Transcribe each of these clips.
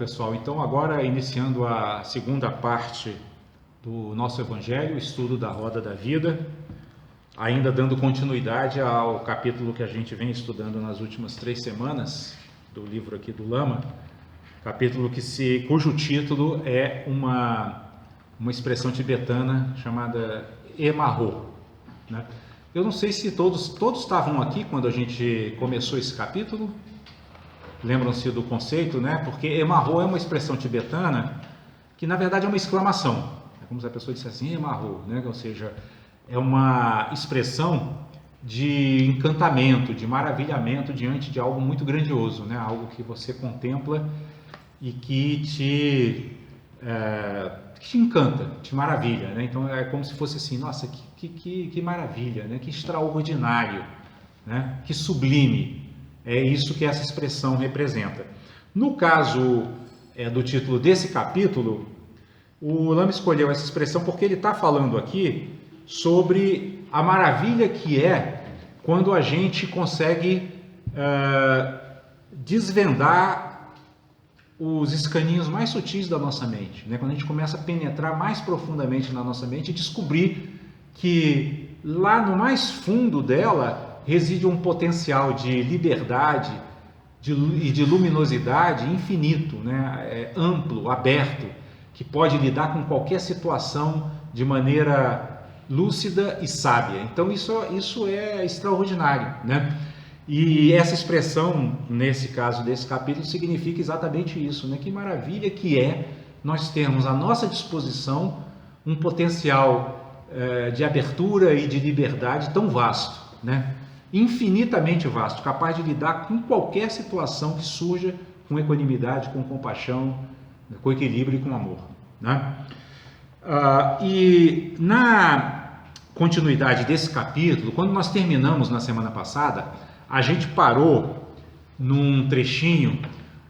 pessoal, então agora iniciando a segunda parte do nosso Evangelho, o estudo da Roda da Vida, ainda dando continuidade ao capítulo que a gente vem estudando nas últimas 3 semanas, do livro aqui do Lama, capítulo cujo título é uma expressão tibetana chamada Emarro, né? Eu não sei se todos estavam aqui quando a gente começou esse capítulo. Lembram-se do conceito, né? Porque Emarro é uma expressão tibetana que na verdade é uma exclamação. É como se a pessoa dissesse assim, Emarro, né? Ou seja, é uma expressão de encantamento, de maravilhamento diante de algo muito grandioso, né? Algo que você contempla e que te encanta, te maravilha, né? Então é como se fosse assim, nossa, que maravilha, né? Que extraordinário, né? Que sublime. É isso que essa expressão representa. No caso do título desse capítulo, o Lama escolheu essa expressão porque ele está falando aqui sobre a maravilha que é quando a gente consegue desvendar os escaninhos mais sutis da nossa mente, né? Quando a gente começa a penetrar mais profundamente na nossa mente e descobrir que lá no mais fundo dela reside um potencial de liberdade e de luminosidade infinito, né? Amplo, aberto, que pode lidar com qualquer situação de maneira lúcida e sábia. Então isso é extraordinário, né? E essa expressão, nesse caso desse capítulo, significa exatamente isso, né? Que maravilha que é nós termos à nossa disposição um potencial de abertura e de liberdade tão vasto, né? Infinitamente vasto, capaz de lidar com qualquer situação que surja com equanimidade, com compaixão, com equilíbrio e com amor, né? E na continuidade desse capítulo, quando nós terminamos na semana passada, a gente parou num trechinho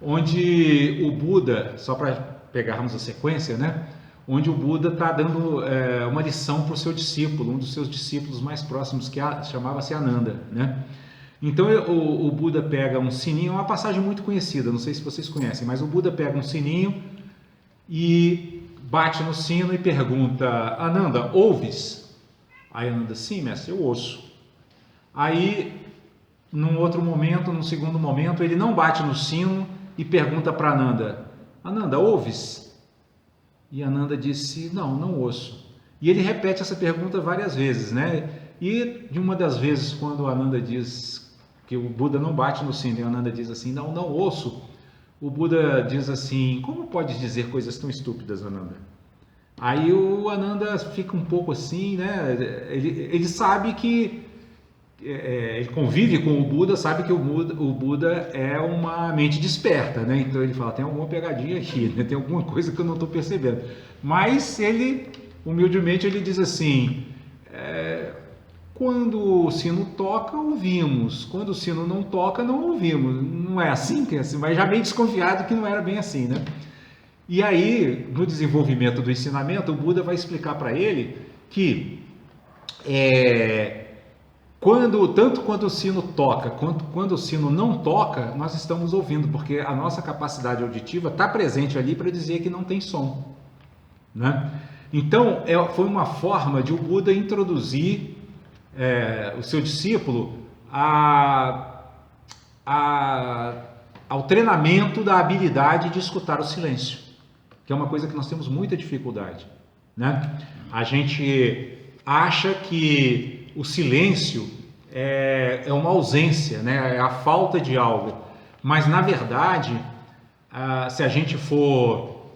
onde o Buda, só para pegarmos a sequência, né? Onde o Buda está dando uma lição para o seu discípulo, um dos seus discípulos mais próximos, que chamava-se Ananda, né? Então o Buda pega um sininho, é uma passagem muito conhecida, não sei se vocês conhecem, mas o Buda pega um sininho e bate no sino e pergunta, Ananda, ouves? Aí Ananda, sim, mestre, eu ouço. Aí, num outro momento, num segundo momento, ele não bate no sino e pergunta para Ananda, Ananda, ouves? E Ananda disse, não ouço. E ele repete essa pergunta várias vezes, né? E de uma das vezes, quando Ananda diz que o Buda não bate no sino e Ananda diz assim, não ouço, o Buda diz assim, como pode dizer coisas tão estúpidas, Ananda? Aí o Ananda fica um pouco assim, né? Ele sabe que ele convive com o Buda, sabe que o Buda é uma mente desperta, né? Então ele fala, tem alguma pegadinha aqui, né? Tem alguma coisa que eu não estou percebendo. Mas ele, humildemente, ele diz assim, quando o sino toca, ouvimos. Quando o sino não toca, não ouvimos. Não é assim? Mas já bem desconfiado que não era bem assim, né? E aí, no desenvolvimento do ensinamento, o Buda vai explicar para ele que tanto quando o sino toca, quanto quando o sino não toca, nós estamos ouvindo, porque a nossa capacidade auditiva está presente ali para dizer que não tem som, né? Então, foi uma forma de o Buda introduzir o seu discípulo ao treinamento da habilidade de escutar o silêncio, que é uma coisa que nós temos muita dificuldade, né? A gente acha que o silêncio é uma ausência, né? É a falta de algo, mas na verdade, se a gente for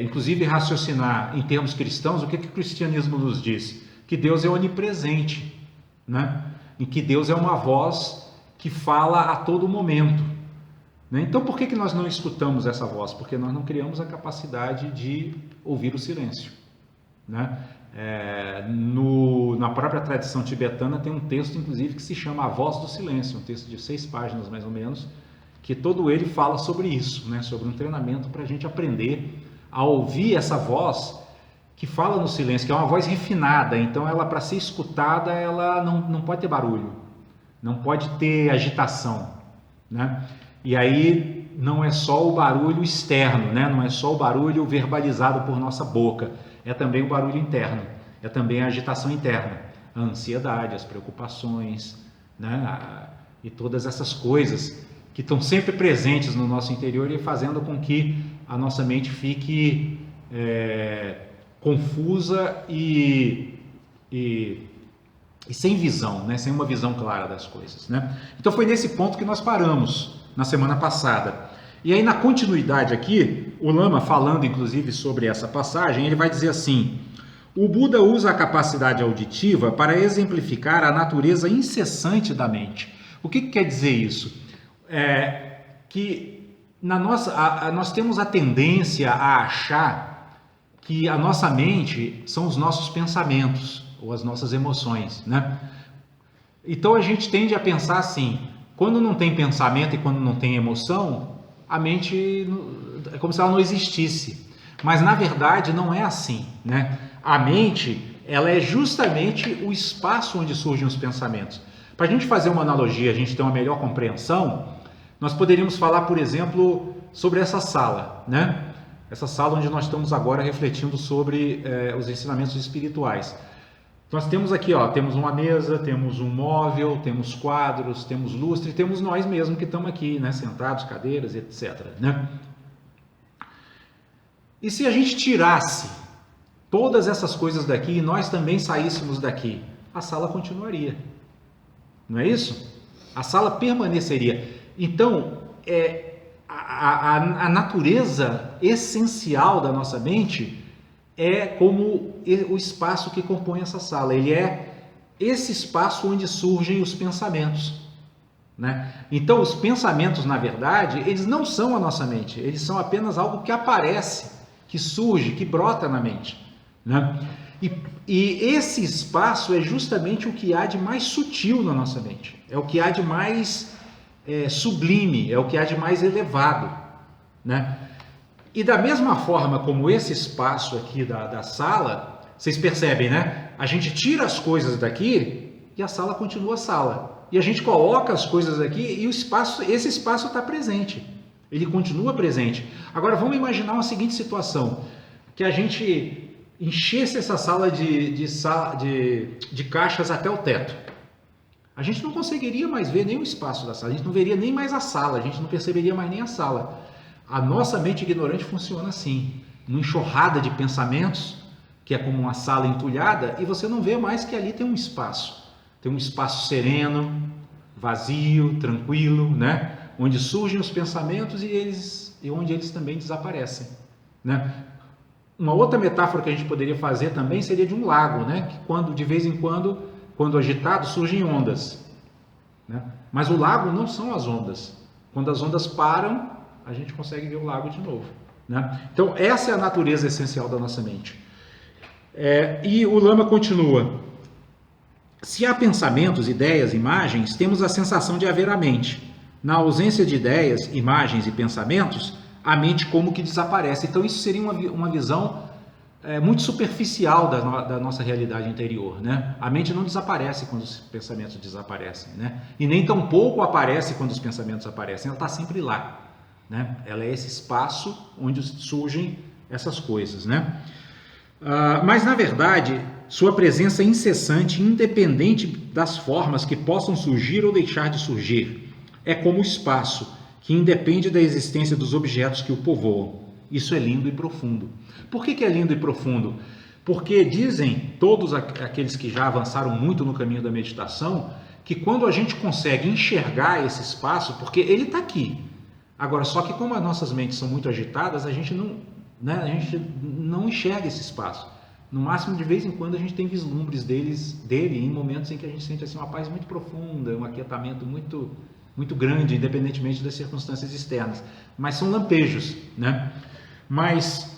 inclusive raciocinar em termos cristãos, o que o cristianismo nos diz? Que Deus é onipresente, né? E que Deus é uma voz que fala a todo momento, né? Então por que nós não escutamos essa voz? Porque nós não criamos a capacidade de ouvir o silêncio, né? Na própria tradição tibetana tem um texto, inclusive, que se chama A Voz do Silêncio, um texto de 6 páginas mais ou menos, que todo ele fala sobre isso, né? Sobre um treinamento para a gente aprender a ouvir essa voz que fala no silêncio, que é uma voz refinada. Então ela, para ser escutada, ela não pode ter barulho, não pode ter agitação, né? E aí não é só o barulho externo, né? Não é só o barulho verbalizado por nossa boca, é também o barulho interno, é também a agitação interna, a ansiedade, as preocupações, né? E todas essas coisas que estão sempre presentes no nosso interior e fazendo com que a nossa mente fique confusa e sem visão, né? Sem uma visão clara das coisas, né? Então foi nesse ponto que nós paramos na semana passada. E aí na continuidade aqui, o Lama, falando inclusive sobre essa passagem, ele vai dizer assim: o Buda usa a capacidade auditiva para exemplificar a natureza incessante da mente. O que quer dizer isso? Que nós temos a tendência a achar que a nossa mente são os nossos pensamentos ou as nossas emoções, né? Então a gente tende a pensar assim: quando não tem pensamento e quando não tem emoção, a mente é como se ela não existisse. Mas na verdade não é assim, né? A mente, ela é justamente o espaço onde surgem os pensamentos. Para a gente fazer uma analogia, a gente ter uma melhor compreensão, nós poderíamos falar, por exemplo, sobre essa sala, né? Essa sala onde nós estamos agora refletindo sobre os ensinamentos espirituais. Nós temos aqui, ó, temos uma mesa, temos um móvel, temos quadros, temos lustre, temos nós mesmos que estamos aqui, né, sentados, cadeiras, etc, né? E se a gente tirasse todas essas coisas daqui e nós também saíssemos daqui, a sala continuaria. Não é isso? A sala permaneceria. Então, a natureza essencial da nossa mente é como o espaço que compõe essa sala. Ele é esse espaço onde surgem os pensamentos, né? Então, os pensamentos, na verdade, eles não são a nossa mente. Eles são apenas algo que aparece, que surge, que brota na mente, né? E esse espaço é justamente o que há de mais sutil na nossa mente. É o que há de mais sublime, é o que há de mais elevado, né? E da mesma forma como esse espaço aqui da sala, vocês percebem, né? A gente tira as coisas daqui e a sala continua sala. E a gente coloca as coisas aqui e esse espaço está presente. Ele continua presente. Agora vamos imaginar uma seguinte situação: que a gente enchesse essa sala de caixas até o teto. A gente não conseguiria mais ver nem o espaço da sala, a gente não veria nem mais a sala, a gente não perceberia mais nem a sala. A nossa mente ignorante funciona assim, numa enxurrada de pensamentos, que é como uma sala entulhada, e você não vê mais que ali tem um espaço sereno, vazio, tranquilo, né? Onde surgem os pensamentos e onde eles também desaparecem, né? Uma outra metáfora que a gente poderia fazer também seria de um lago, né? Que de vez em quando, quando agitado, surgem ondas, né? Mas o lago não são as ondas. Quando as ondas param, a gente consegue ver o lago de novo, né? Então essa é a natureza essencial da nossa mente. E o Lama continua: se há pensamentos, ideias, imagens, temos a sensação de haver a mente. Na ausência de ideias, imagens e pensamentos, a mente como que desaparece. Então isso seria uma visão muito superficial da nossa realidade interior, né? A mente não desaparece quando os pensamentos desaparecem, né? E nem tampouco aparece quando os pensamentos aparecem, ela está sempre lá, né? Ela é esse espaço onde surgem essas coisas, né? Mas na verdade, sua presença é incessante, independente das formas que possam surgir ou deixar de surgir. É como o espaço, que independe da existência dos objetos que o povoam. Isso é lindo e profundo. Por que é lindo e profundo? Porque dizem todos aqueles que já avançaram muito no caminho da meditação, que quando a gente consegue enxergar esse espaço, porque ele está aqui. Agora, só que como as nossas mentes são muito agitadas, a gente não enxerga esse espaço. No máximo, de vez em quando, a gente tem vislumbres dele em momentos em que a gente sente assim, uma paz muito profunda, um aquietamento muito grande, independentemente das circunstâncias externas. Mas são lampejos, né? Mas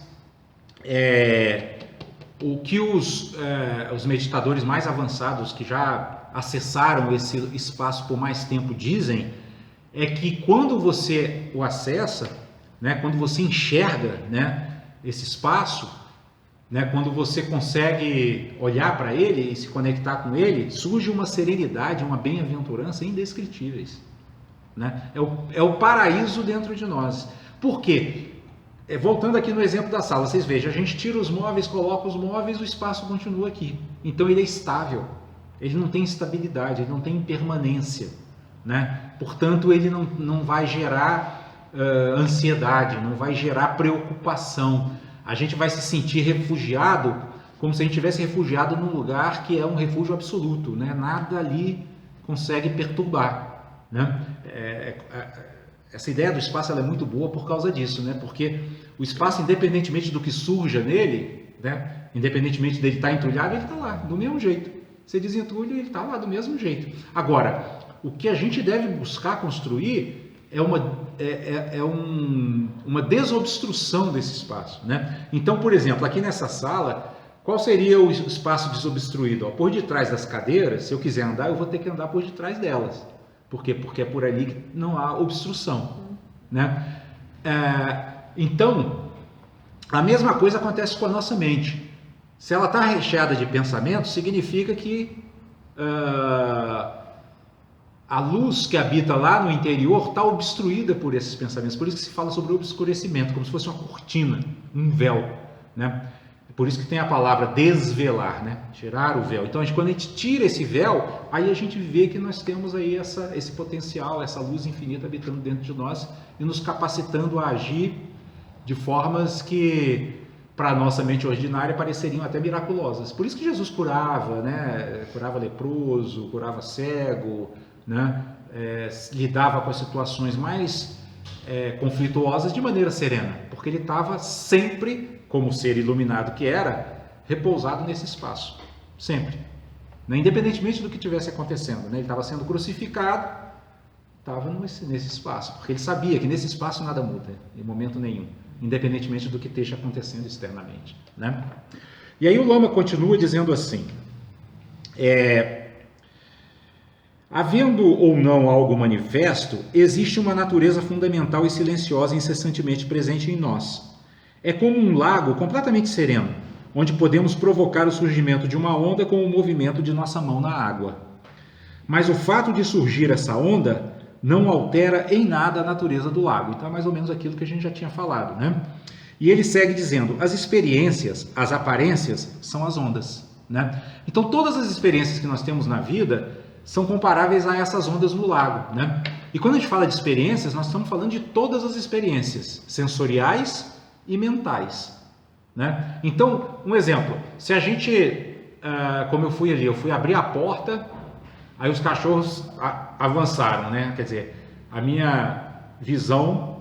o que os meditadores mais avançados, que já acessaram esse espaço por mais tempo, dizem é que quando você o acessa, né, quando você enxerga, né, esse espaço, né, quando você consegue olhar para ele e se conectar com ele, surge uma serenidade, uma bem-aventurança indescritíveis. né? É o paraíso dentro de nós. Por quê? Voltando aqui no exemplo da sala, vocês vejam, a gente tira os móveis, coloca os móveis, o espaço continua aqui. Então ele é estável, ele não tem estabilidade, ele não tem impermanência, né? Portanto, ele não vai gerar ansiedade, não vai gerar preocupação. A gente vai se sentir refugiado, como se a gente tivesse refugiado num lugar que é um refúgio absoluto, né? Nada ali consegue perturbar, né? Essa ideia do espaço ela é muito boa por causa disso, né? Porque o espaço, independentemente do que surja nele, né? Independentemente dele estar entulhado, ele está lá, do mesmo jeito. Você desentulha e ele está lá do mesmo jeito. Agora, o que a gente deve buscar construir é uma desobstrução desse espaço, né? Então, por exemplo, aqui nessa sala, qual seria o espaço desobstruído? Por detrás das cadeiras, se eu quiser andar, eu vou ter que andar por detrás delas. Por quê? Porque é por ali que não há obstrução, né? Então, a mesma coisa acontece com a nossa mente. Se ela está recheada de pensamentos, significa que a luz que habita lá no interior está obstruída por esses pensamentos. Por isso que se fala sobre obscurecimento, como se fosse uma cortina, um véu, né? Por isso que tem a palavra desvelar, né? Tirar o véu. Então, quando a gente tira esse véu, aí a gente vê que nós temos aí esse potencial, essa luz infinita habitando dentro de nós e nos capacitando a agir de formas que, para a nossa mente ordinária, pareceriam até miraculosas. Por isso que Jesus curava, né? Curava leproso, curava cego, né? Lidava com as situações mais conflituosas de maneira serena, porque ele estava sempre, como ser iluminado que era, repousado nesse espaço, sempre, né? Independentemente do que estivesse acontecendo, né? Ele estava sendo crucificado, estava nesse espaço, porque ele sabia que nesse espaço nada muda, em momento nenhum, independentemente do que esteja acontecendo externamente, né? E aí o Lama continua dizendo assim, havendo ou não algo manifesto, existe uma natureza fundamental e silenciosa incessantemente presente em nós. É como um lago completamente sereno, onde podemos provocar o surgimento de uma onda com o movimento de nossa mão na água. Mas o fato de surgir essa onda não altera em nada a natureza do lago. Então é mais ou menos aquilo que a gente já tinha falado, né? E ele segue dizendo, as experiências, as aparências, são as ondas, né? Então todas as experiências que nós temos na vida são comparáveis a essas ondas no lago, né? E quando a gente fala de experiências, nós estamos falando de todas as experiências, sensoriais e mentais, né? Então, um exemplo, se a gente, como eu fui abrir a porta, aí os cachorros avançaram, né? Quer dizer, a minha visão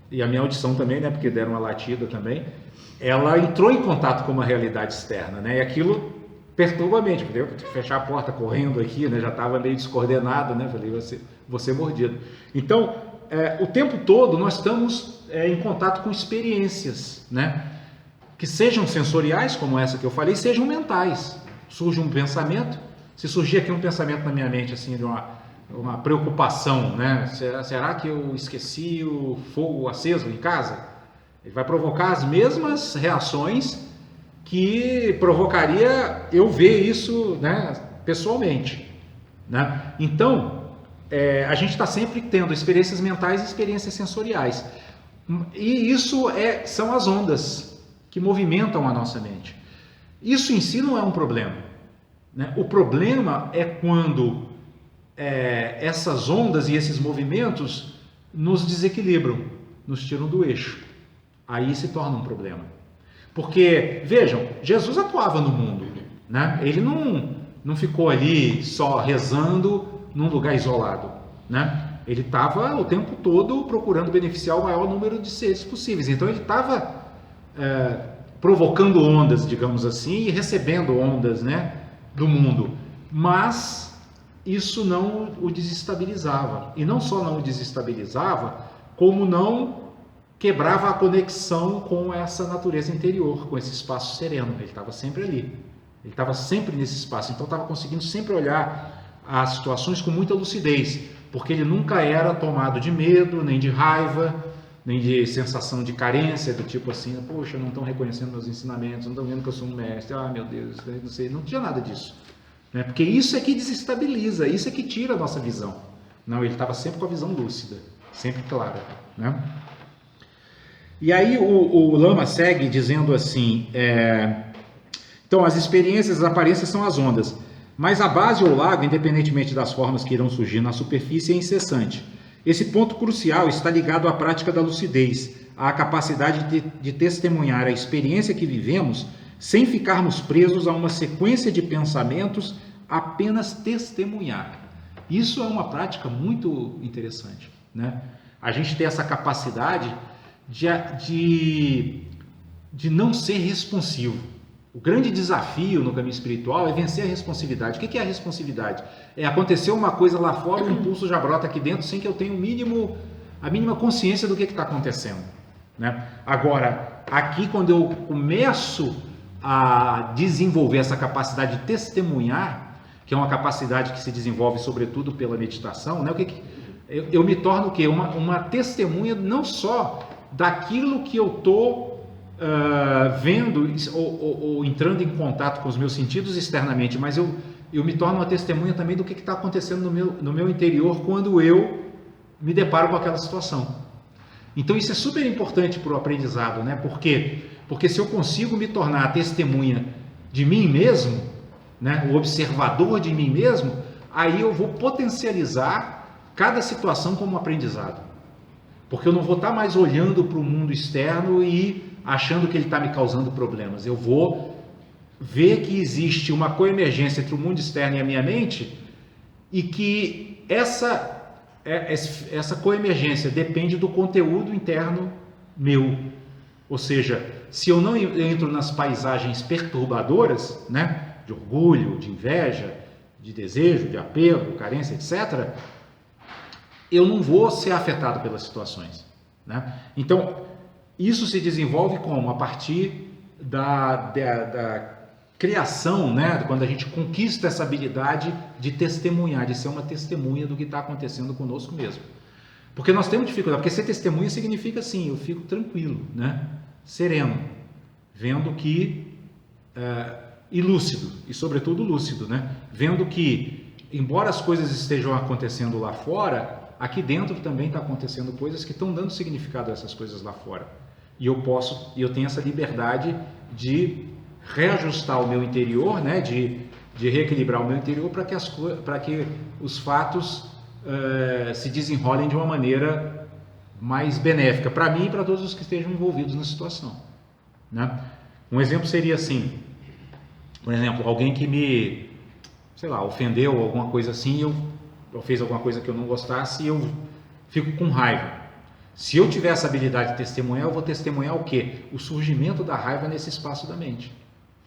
e a minha audição também, né? Porque deram uma latida também, ela entrou em contato com uma realidade externa, né? E aquilo perturba a mente, porque eu fechar a porta correndo aqui, né? Já estava meio descoordenado, né? Falei, vou ser mordido. Então, o tempo todo nós estamos em contato com experiências, né? Que sejam sensoriais, como essa que eu falei, sejam mentais. Surge um pensamento, se surgir aqui um pensamento na minha mente, assim, de uma preocupação, né? Será que eu esqueci o fogo aceso em casa? Ele vai provocar as mesmas reações que provocaria eu ver isso, né, pessoalmente, né? Então, a gente está sempre tendo experiências mentais e experiências sensoriais. E isso são as ondas que movimentam a nossa mente. Isso em si não é um problema, né? O problema é quando essas ondas e esses movimentos nos desequilibram, nos tiram do eixo. Aí se torna um problema. Porque, vejam, Jesus atuava no mundo, né? Ele não ficou ali só rezando num lugar isolado, né? Ele estava o tempo todo procurando beneficiar o maior número de seres possíveis. Então ele estava provocando ondas, digamos assim, e recebendo ondas, né, do mundo. Mas isso não o desestabilizava. E não só não o desestabilizava, como não quebrava a conexão com essa natureza interior, com esse espaço sereno. Ele estava sempre ali. Ele estava sempre nesse espaço. Então estava conseguindo sempre olhar as situações com muita lucidez, porque ele nunca era tomado de medo, nem de raiva, nem de sensação de carência, do tipo assim, poxa, não estão reconhecendo meus ensinamentos, não estão vendo que eu sou um mestre, meu Deus, não sei, não tinha nada disso, né? Porque isso é que desestabiliza, isso é que tira a nossa visão, Não, ele estava sempre com a visão lúcida, sempre clara, né? E aí o Lama segue dizendo assim, então as experiências, as aparências são as ondas, mas a base ou lago, independentemente das formas que irão surgir na superfície, é incessante. Esse ponto crucial está ligado à prática da lucidez, à capacidade de testemunhar a experiência que vivemos sem ficarmos presos a uma sequência de pensamentos, apenas testemunhar. Isso é uma prática muito interessante, né? A gente ter essa capacidade de não ser responsivo. O grande desafio no caminho espiritual é vencer a responsividade. O que é a responsividade? É acontecer uma coisa lá fora, o impulso já brota aqui dentro sem que eu tenha a mínima consciência do que está acontecendo, né? Agora, aqui quando eu começo a desenvolver essa capacidade de testemunhar, que é uma capacidade que se desenvolve sobretudo pela meditação, né? Eu me torno o quê? Uma testemunha não só daquilo que eu estou vendo ou entrando em contato com os meus sentidos externamente, mas eu me torno uma testemunha também do que está acontecendo no meu interior quando eu me deparo com aquela situação. Então isso é super importante para o aprendizado, né? Por quê? Porque se eu consigo me tornar a testemunha de mim mesmo, né? O observador de mim mesmo, aí eu vou potencializar cada situação como um aprendizado. Porque eu não vou estar mais olhando para o mundo externo e achando que ele está me causando problemas. Eu vou ver que existe uma coemergência entre o mundo externo e a minha mente e que essa coemergência depende do conteúdo interno meu. Ou seja, se eu não entro nas paisagens perturbadoras, né, de orgulho, de inveja, de desejo, de apego, carência, etc., eu não vou ser afetado pelas situações, né? Então, isso se desenvolve como? A partir da criação, né? Quando a gente conquista essa habilidade de testemunhar, de ser uma testemunha do que está acontecendo conosco mesmo. Porque nós temos dificuldade, porque ser testemunha significa assim, eu fico tranquilo, né? Sereno, vendo que, e lúcido, e sobretudo lúcido, né? Vendo que, embora as coisas estejam acontecendo lá fora, aqui dentro também está acontecendo coisas que estão dando significado a essas coisas lá fora. E eu tenho essa liberdade de reajustar o meu interior, né? de reequilibrar o meu interior para que os fatos se desenrolem de uma maneira mais benéfica para mim e para todos os que estejam envolvidos na situação, né? Um exemplo seria assim, por exemplo, alguém que me, sei lá, ofendeu ou alguma coisa assim, ou fez alguma coisa que eu não gostasse e eu fico com raiva. Se eu tiver essa habilidade de testemunhar, eu vou testemunhar o quê? O surgimento da raiva nesse espaço da mente.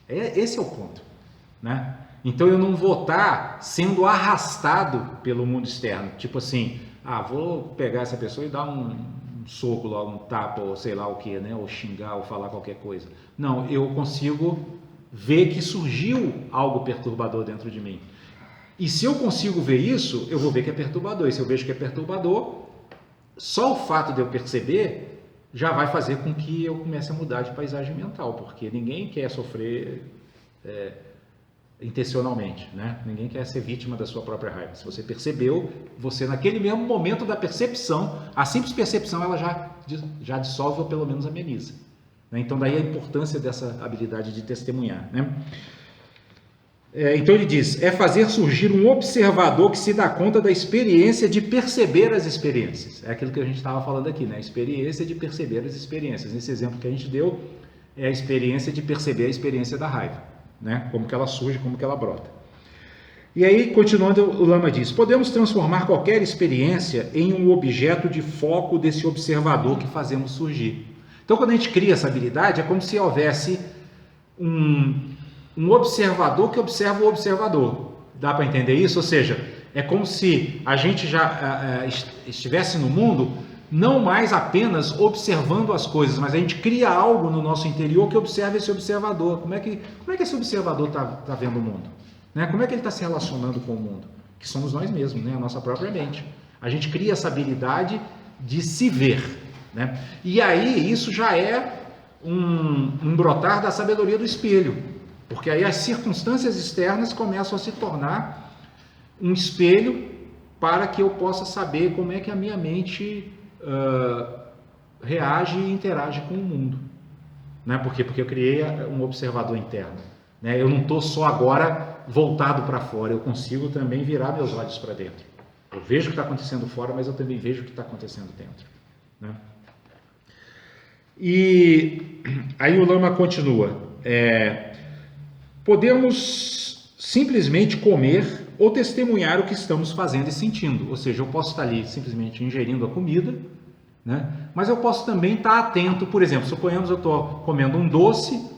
Esse é o ponto, né? Então eu não vou estar sendo arrastado pelo mundo externo, tipo assim, vou pegar essa pessoa e dar um soco logo, um tapa, ou sei lá o que, né? Ou xingar, ou falar qualquer coisa. Não, eu consigo ver que surgiu algo perturbador dentro de mim. E se eu consigo ver isso, eu vou ver que é perturbador. E se eu vejo que é perturbador, só o fato de eu perceber já vai fazer com que eu comece a mudar de paisagem mental, porque ninguém quer sofrer intencionalmente, né? Ninguém quer ser vítima da sua própria raiva. Se você percebeu, você naquele mesmo momento da percepção, a simples percepção ela já dissolve ou pelo menos ameniza, né? Então daí a importância dessa habilidade de testemunhar, né? Então ele diz, é fazer surgir um observador que se dá conta da experiência de perceber as experiências. É aquilo que a gente estava falando aqui, né? A experiência de perceber as experiências. Nesse exemplo que a gente deu, é a experiência de perceber a experiência da raiva, né? Como que ela surge, como que ela brota. E aí, continuando, o Lama diz, podemos transformar qualquer experiência em um objeto de foco desse observador que fazemos surgir. Então, quando a gente cria essa habilidade, é como se houvesse um observador que observa o observador. Dá para entender isso? Ou seja, é como se a gente já estivesse no mundo não mais apenas observando as coisas, mas a gente cria algo no nosso interior que observa esse observador. Como é que esse observador está vendo o mundo? Né? Como é que ele está se relacionando com o mundo? Que somos nós mesmos, né? A nossa própria mente. A gente cria essa habilidade de se ver, né? E aí isso já é um brotar da sabedoria do espelho. Porque aí as circunstâncias externas começam a se tornar um espelho para que eu possa saber como é que a minha mente reage e interage com o mundo. Né? Por quê? Porque eu criei um observador interno. Né? Eu não estou só agora voltado para fora, eu consigo também virar meus olhos para dentro. Eu vejo o que está acontecendo fora, mas eu também vejo o que está acontecendo dentro. Né? E aí o Lama continua. Podemos simplesmente comer ou testemunhar o que estamos fazendo e sentindo. Ou seja, eu posso estar ali simplesmente ingerindo a comida, né? Mas eu posso também estar atento, por exemplo, suponhamos eu estou comendo um doce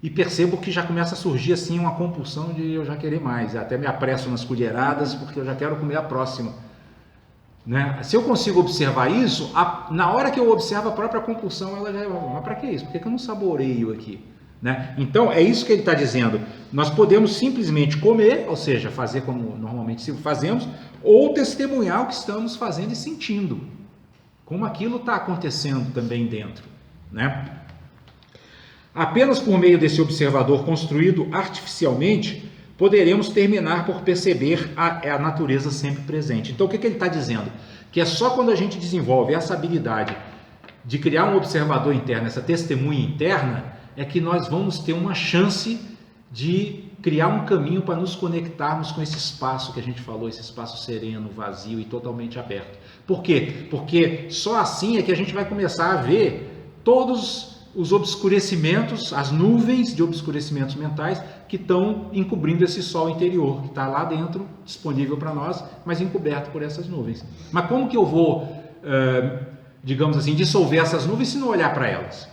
e percebo que já começa a surgir assim uma compulsão de eu já querer mais, até me apresso nas colheradas porque eu já quero comer a próxima. Né? Se eu consigo observar isso, na hora que eu observo a própria compulsão, ela já mas para que isso? Por que eu não saboreio aqui? Né? Então, é isso que ele está dizendo. Nós podemos simplesmente comer, ou seja, fazer como normalmente fazemos, ou testemunhar o que estamos fazendo e sentindo, como aquilo está acontecendo também dentro. Né? Apenas por meio desse observador construído artificialmente, poderemos terminar por perceber a natureza sempre presente. Então, o que ele está dizendo? Que é só quando a gente desenvolve essa habilidade de criar um observador interno, essa testemunha interna, é que nós vamos ter uma chance de criar um caminho para nos conectarmos com esse espaço que a gente falou, esse espaço sereno, vazio e totalmente aberto. Por quê? Porque só assim é que a gente vai começar a ver todos os obscurecimentos, as nuvens de obscurecimentos mentais que estão encobrindo esse sol interior, que está lá dentro, disponível para nós, mas encoberto por essas nuvens. Mas como que eu vou, digamos assim, dissolver essas nuvens se não olhar para elas?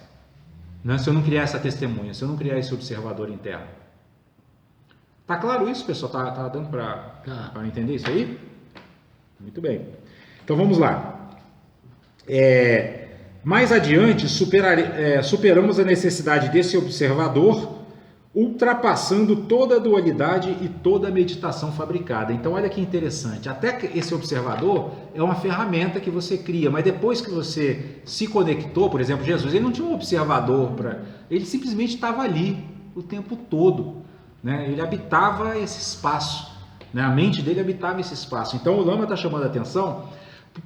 Né? Se eu não criar essa testemunha, se eu não criar esse observador interno. Tá claro isso, pessoal? Tá dando para entender isso aí? Muito bem. Então vamos lá. Mais adiante, superamos a necessidade desse observador, ultrapassando toda a dualidade e toda a meditação fabricada. Então olha que interessante, até que esse observador é uma ferramenta que você cria, mas depois que você se conectou, por exemplo, Jesus, ele não tinha um observador, ele simplesmente estava ali o tempo todo, né? Ele habitava esse espaço, né? A mente dele habitava esse espaço. Então o Lama está chamando a atenção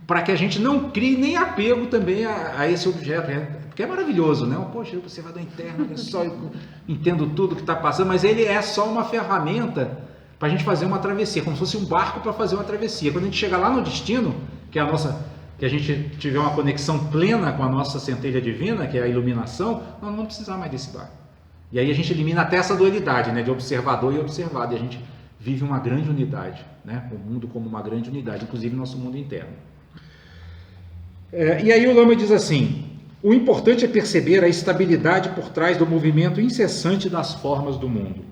para que a gente não crie nem apego também a esse objeto, né? Porque é maravilhoso, né? Poxa, o observador interno, eu só entendo tudo que está passando, mas ele é só uma ferramenta para a gente fazer uma travessia, como se fosse um barco para fazer uma travessia. Quando a gente chegar lá no destino, que a gente tiver uma conexão plena com a nossa centelha divina, que é a iluminação, nós não vamos precisar mais desse barco. E aí a gente elimina até essa dualidade, né? De observador e observado, e a gente vive uma grande unidade, né? O mundo como uma grande unidade, inclusive nosso mundo interno. E aí o Lama diz assim: o importante é perceber a estabilidade por trás do movimento incessante das formas do mundo.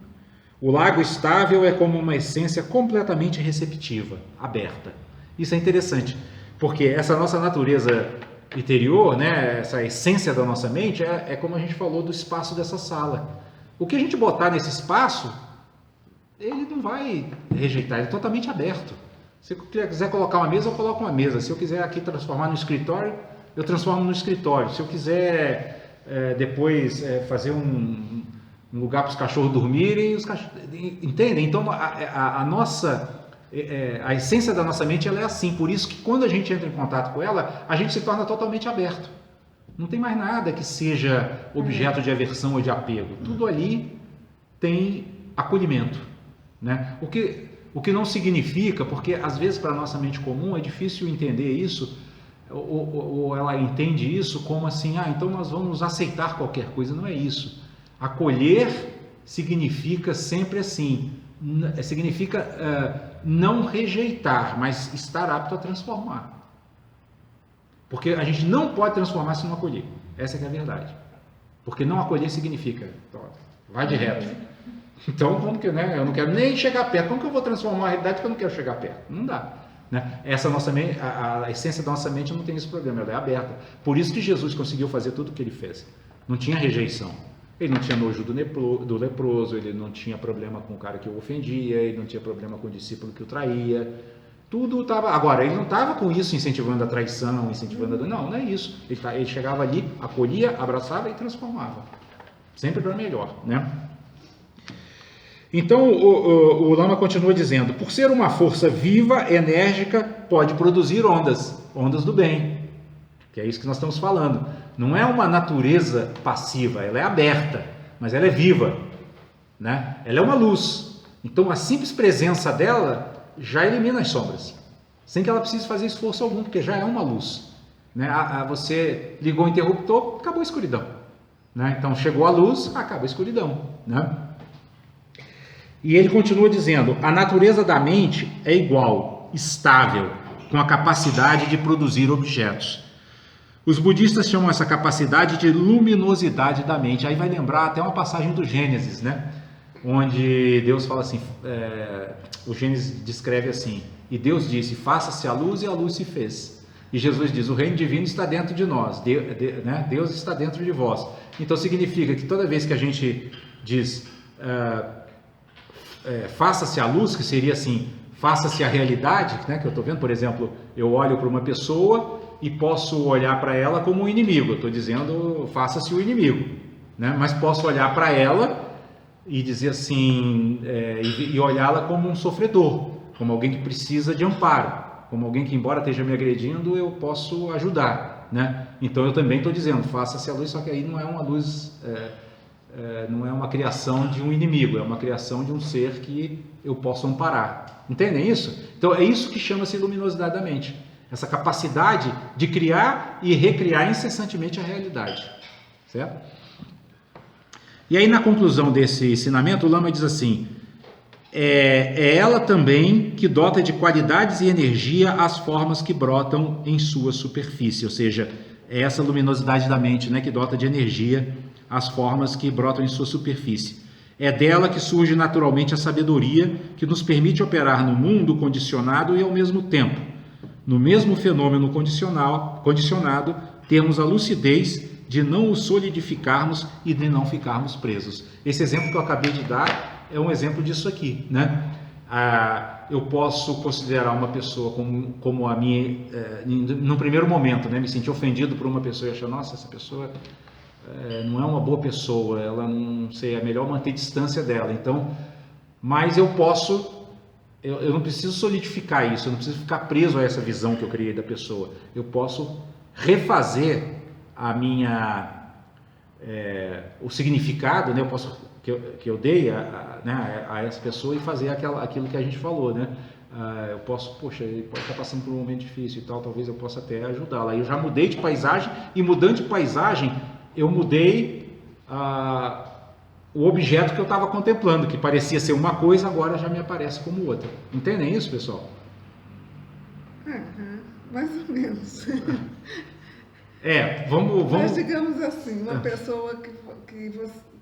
O lago estável é como uma essência completamente receptiva, aberta. Isso é interessante, porque essa nossa natureza interior, né, essa essência da nossa mente, é como a gente falou do espaço dessa sala. O que a gente botar nesse espaço, ele não vai rejeitar, ele é totalmente aberto. Se eu quiser colocar uma mesa, eu coloco uma mesa. Se eu quiser aqui transformar no escritório, eu transformo no escritório. Se eu quiser depois fazer um lugar para os cachorros dormirem, entendem? Então a nossa a essência da nossa mente ela é assim. Por isso que quando a gente entra em contato com ela, a gente se torna totalmente aberto. Não tem mais nada que seja objeto de aversão ou de apego. Tudo ali tem acolhimento, né? O que não significa, porque às vezes para a nossa mente comum é difícil entender isso, ou ela entende isso como assim, então nós vamos aceitar qualquer coisa. Não é isso. Acolher significa sempre assim, significa não rejeitar, mas estar apto a transformar. Porque a gente não pode transformar se não acolher. Essa é a verdade. Porque não acolher significa, vai de reto. Então, como que, né? Eu não quero nem chegar perto. Como que eu vou transformar a realidade que eu não quero chegar perto? Não dá. Né? Essa nossa mente, a essência da nossa mente não tem esse problema, ela é aberta. Por isso que Jesus conseguiu fazer tudo o que ele fez. Não tinha rejeição. Ele não tinha nojo do leproso, ele não tinha problema com o cara que o ofendia, ele não tinha problema com o discípulo que o traía. Tudo estava... Agora, ele não estava com isso incentivando a traição, incentivando... Não é isso. Ele chegava ali, acolhia, abraçava e transformava. Sempre para melhor, né? Então o Lama continua dizendo: por ser uma força viva, enérgica, pode produzir ondas, ondas do bem, que é isso que nós estamos falando. Não é uma natureza passiva, ela é aberta, mas ela é viva, né? Ela é uma luz. Então a simples presença dela já elimina as sombras, sem que ela precise fazer esforço algum, porque já é uma luz, né? Você ligou o interruptor, acabou a escuridão, né? Então chegou a luz, acaba a escuridão, né? E ele continua dizendo: a natureza da mente é igual, estável, com a capacidade de produzir objetos. Os budistas chamam essa capacidade de luminosidade da mente. Aí vai lembrar até uma passagem do Gênesis, né? Onde Deus fala assim, o Gênesis descreve assim: e Deus disse, faça-se a luz, e a luz se fez. E Jesus diz, o reino divino está dentro de nós, né? Deus está dentro de vós. Então significa que toda vez que a gente diz faça-se a luz, que seria assim, faça-se a realidade, né? Que eu estou vendo, por exemplo, eu olho para uma pessoa e posso olhar para ela como um inimigo. Eu estou dizendo, faça-se o inimigo, né? Mas posso olhar para ela e dizer assim, e olhá-la como um sofredor, como alguém que precisa de amparo, como alguém que, embora esteja me agredindo, eu posso ajudar, né? Então eu também estou dizendo, faça-se a luz, só que aí não é uma luz, não é uma criação de um inimigo, é uma criação de um ser que eu posso amparar. Entendem isso? Então é isso que chama-se luminosidade da mente. Essa capacidade de criar e recriar incessantemente a realidade, certo? E aí na conclusão desse ensinamento, o Lama diz assim: é ela também que dota de qualidades e energia as formas que brotam em sua superfície, ou seja, é essa luminosidade da mente, né, que dota de energia as formas que brotam em sua superfície. É dela que surge naturalmente a sabedoria que nos permite operar no mundo condicionado e ao mesmo tempo, no mesmo fenômeno condicionado, temos a lucidez de não o solidificarmos e de não ficarmos presos. Esse exemplo que eu acabei de dar é um exemplo disso aqui, né? Eu posso considerar uma pessoa como a minha, no primeiro momento, né? Me sentir ofendido por uma pessoa e achar, nossa, essa pessoa não é uma boa pessoa, ela não sei, é melhor manter distância dela. Então, mas eu posso... Eu não preciso solidificar isso, eu não preciso ficar preso a essa visão que eu criei da pessoa. Eu posso refazer a minha, o significado, né? Eu posso, que eu dei a essa pessoa e fazer aquilo que a gente falou, né? Eu posso, poxa, ele pode estar passando por um momento difícil e tal, talvez eu possa até ajudá-la. Eu já mudei de paisagem e mudando de paisagem, eu mudei o objeto que eu estava contemplando, que parecia ser uma coisa, agora já me aparece como outra. Entendem isso, pessoal? Mais ou menos. Vamos... Mas digamos assim, uma pessoa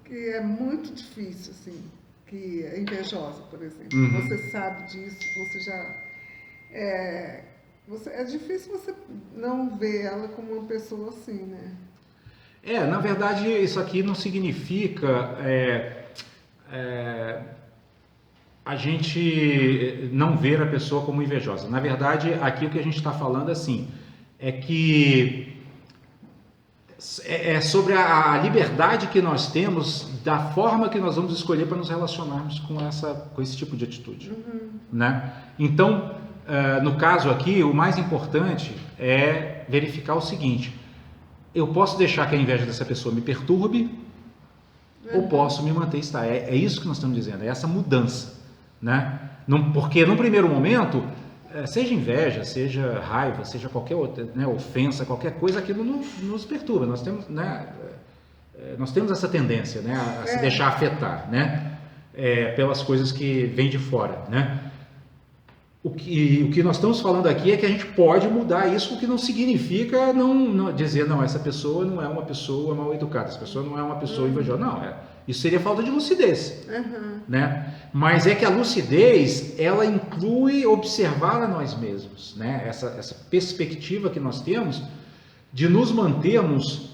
que é muito difícil, assim, que é invejosa, por exemplo. Uhum. Você sabe disso, você já... é difícil você não ver ela como uma pessoa assim, né? Na verdade, isso aqui não significa a gente não ver a pessoa como invejosa. Na verdade, aqui o que a gente está falando assim, é que é sobre a liberdade que nós temos da forma que nós vamos escolher para nos relacionarmos com esse tipo de atitude. Uhum. Né? Então, no caso aqui, o mais importante é verificar o seguinte: eu posso deixar que a inveja dessa pessoa me perturbe, ou posso me manter estável. É isso que nós estamos dizendo, é essa mudança, né? Porque no primeiro momento, seja inveja, seja raiva, seja qualquer outra, né, ofensa, qualquer coisa, aquilo nos perturba. Nós temos, né, nós temos essa tendência, né, a se deixar afetar, né, pelas coisas que vêm de fora, né? O que nós estamos falando aqui é que a gente pode mudar isso, o que não significa não dizer, não, essa pessoa não é uma pessoa mal educada, essa pessoa não é uma pessoa invejosa. Não, isso seria falta de lucidez. Uhum. Né? Mas é que a lucidez, ela inclui observar a nós mesmos, né? Essa perspectiva que nós temos de nos mantermos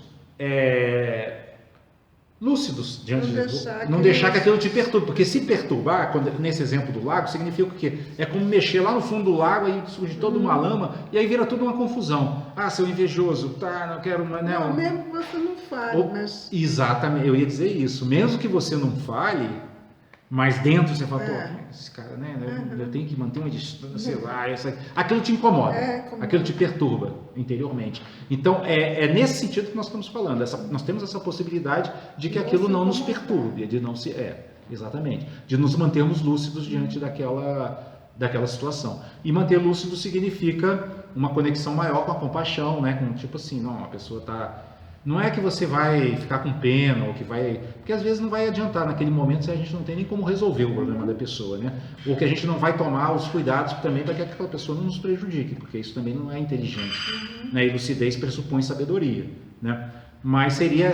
lúcidos diante de Deus, não deixar que aquilo te perturbe, porque se perturbar, nesse exemplo do lago, significa o quê? É como mexer lá no fundo do lago, aí surge toda uma lama, e aí vira tudo uma confusão. Seu invejoso, não quero... Não, mesmo que você não fale, mas... Exatamente, eu ia dizer isso, mesmo que você não fale, Mas dentro você fala, pô, É. esse cara, né? Eu tenho que manter uma distância, sei lá, aquilo te incomoda, Incomoda. aquilo te perturba interiormente. Então, é nesse sentido que nós estamos falando. Nós temos essa possibilidade de que Não aquilo se não nos incomodar. perturbe, de não se. Exatamente. De nos mantermos lúcidos diante daquela situação. E manter lúcido significa uma conexão maior com a compaixão, né? Com tipo assim, não, a pessoa está. Não é que você vai ficar com pena ou que vai. Porque às vezes não vai adiantar naquele momento se a gente não tem nem como resolver o problema da pessoa, né? Ou que a gente não vai tomar os cuidados também para que aquela pessoa não nos prejudique, porque isso também não é inteligente. Né? E lucidez pressupõe sabedoria, né? Mas seria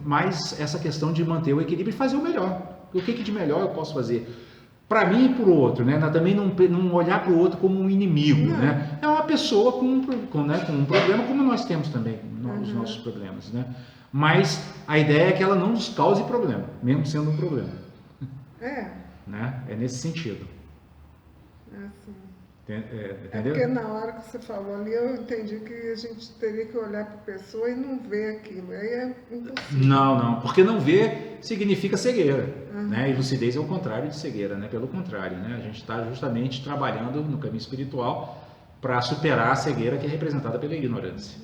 mais essa questão de manter o equilíbrio e fazer o melhor. O que de melhor eu posso fazer? Para mim e para o outro, né? Também não olhar para o outro como um inimigo, né? É uma pessoa com um problema, como nós temos também, os nossos problemas, né? Mas a ideia é que ela não nos cause problema, mesmo sendo um problema. Né? É nesse sentido. Assim. Entendeu? Porque na hora que você falou ali, eu entendi que a gente teria que olhar para a pessoa e não ver aquilo. Aí é impossível. Não, porque não ver significa cegueira, né? E lucidez é o contrário de cegueira, né? Pelo contrário, né? A gente está justamente trabalhando no caminho espiritual para superar a cegueira que é representada pela ignorância.